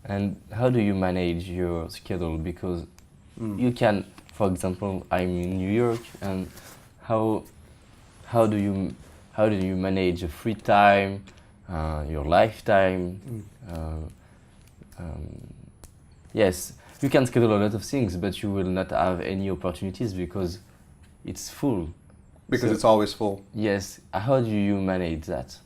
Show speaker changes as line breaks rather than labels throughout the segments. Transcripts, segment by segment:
And how do you manage your schedule? Because you can, for example, I'm in New York, and how how do you how do you manage your free time, your lifetime? Uh, um, yes, you can schedule a lot of things, but you will not have any opportunities because it's full.
Because
So-
it's always full.
Yes, how do you manage that?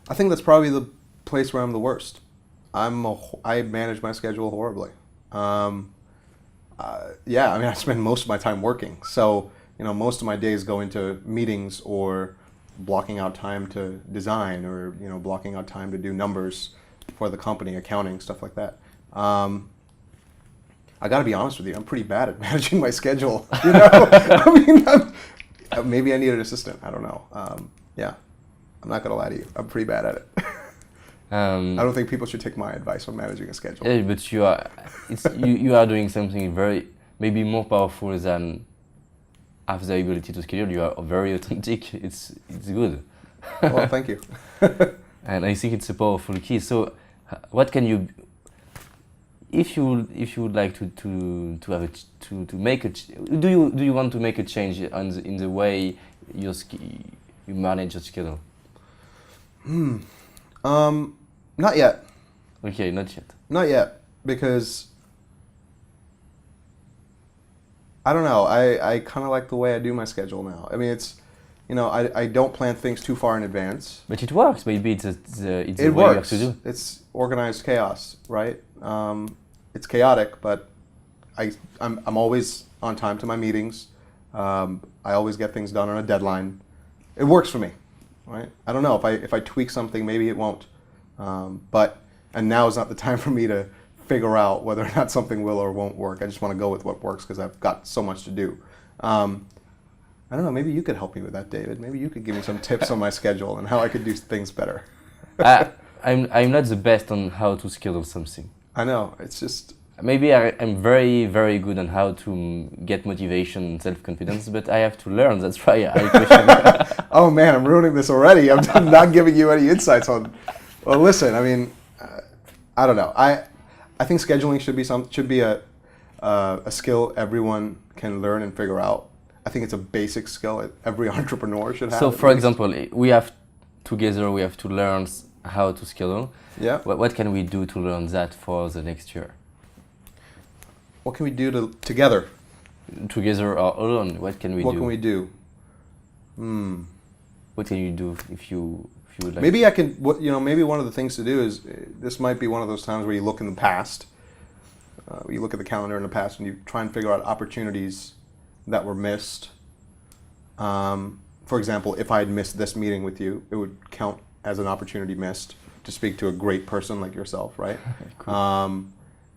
I think that's probably the place where I'm the worst. I manage my schedule horribly. Yeah, I mean, I spend most of my time working. So, most of my days go into meetings or blocking out time to design or, blocking out time to do numbers for the company, accounting, stuff like that. I got to be honest with you, I'm pretty bad at managing my schedule. I mean, maybe I need an assistant. I don't know. Yeah, I'm not going to lie to you. I'm pretty bad at it. I don't think people should take my advice on managing a schedule.
Yeah, but you are doing something very maybe more powerful than have the ability to schedule. You are very authentic. It's good.
Well, thank you.
And I think it's a powerful key. So, what can you, if you would like to have to make a, do you want to make a change in the way you manage your schedule?
Not yet.
Okay, not yet.
Not yet, because I don't know. I kind of like the way I do my schedule now. I mean, it's, I don't plan things too far in advance.
But it works. Maybe it's the
It
way you have
works.
to do.
It's organized chaos, right? It's chaotic, but I'm always on time to my meetings. I always get things done on a deadline. It works for me, right? I don't know if I tweak something, maybe it won't. And now is not the time for me to figure out whether or not something will or won't work. I just want to go with what works because I've got so much to do. I don't know, maybe you could help me with that, David. Maybe you could give me some tips on my schedule and how I could do things better.
I'm not the best on how to schedule something.
I know, it's just...
Maybe I'm very, very good on how to get motivation and self-confidence, but I have to learn. That's why I question.
Oh man, I'm ruining this already. I'm not giving you any insights on... Well, listen, I mean, I don't know. I think scheduling should be a skill everyone can learn and figure out. I think it's a basic skill that every entrepreneur should have.
So, for example, we have to learn how to schedule.
Yeah.
What can we do to learn that for the next year?
What can we do together?
Together or alone? What can we do?
What can we do?
What can you do if you would like?
Maybe I can. Maybe one of the things to do is this might be one of those times where you look in the past. You look at the calendar in the past and you try and figure out opportunities that were missed. For example, if I had missed this meeting with you, it would count as an opportunity missed to speak to a great person like yourself, right? Cool.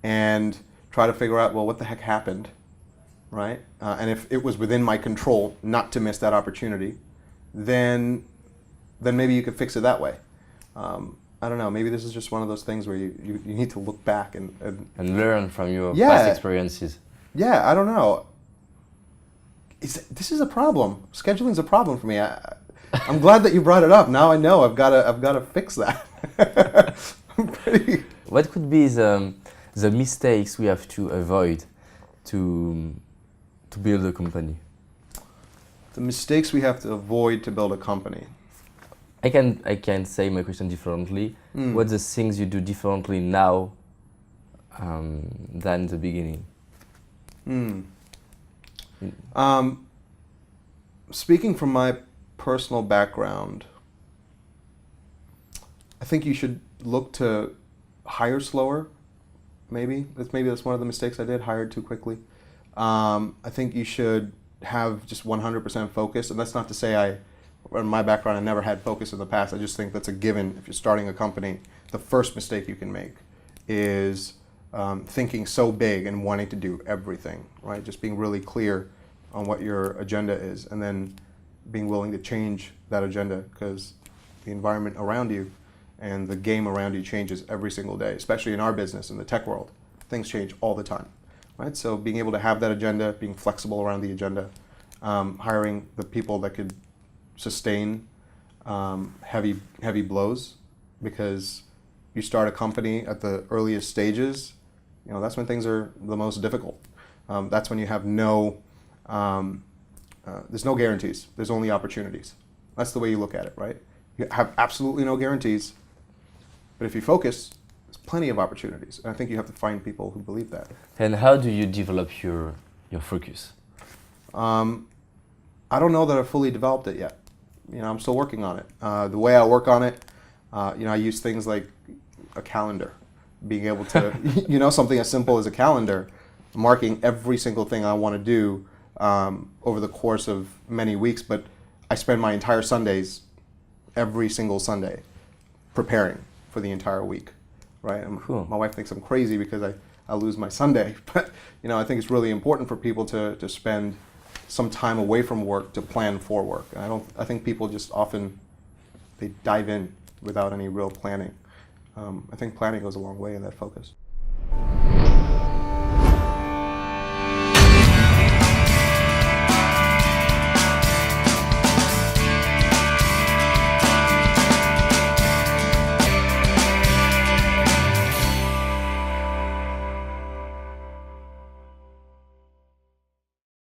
And try to figure out, well, what the heck happened, right? And if it was within my control not to miss that opportunity, then maybe you could fix it that way. I don't know, maybe this is just one of those things where you need to look back and
learn from your past experiences.
Yeah, I don't know. This is a problem. Scheduling's a problem for me. I'm glad that you brought it up. Now I know I've got to fix that.
What could be the mistakes we have to avoid to build a company?
The mistakes we have to avoid to build a company.
I can say my question differently. What the things you do differently now than the beginning?
Speaking from my personal background, I think you should look to hire slower. Maybe that's one of the mistakes I did. Hired too quickly. I think you should have just 100% focus, and that's not to say in my background, I never had focus in the past. I just think that's a given. If you're starting a company, the first mistake you can make is thinking so big and wanting to do everything, right? Just being really clear on what your agenda is, and then being willing to change that agenda because the environment around you and the game around you changes every single day, especially in our business, in the tech world. Things change all the time, right? So being able to have that agenda, being flexible around the agenda, hiring the people that could sustain heavy blows, because you start a company at the earliest stages, that's when things are the most difficult. That's when you have there's no guarantees. There's only opportunities. That's the way you look at it, right? You have absolutely no guarantees, but if you focus, there's plenty of opportunities. And I think you have to find people who believe that.
And how do you develop your focus?
I don't know that I've fully developed it yet. I'm still working on it. The way I work on it, I use things like a calendar. Being able to, something as simple as a calendar, marking every single thing I want to do over the course of many weeks. But I spend my entire Sundays, every single Sunday, preparing for the entire week, right?
Cool.
My wife thinks I'm crazy because I lose my Sunday. But, I think it's really important for people to spend some time away from work to plan for work. I think people just often, they dive in without any real planning. I think planning goes a long way in that focus.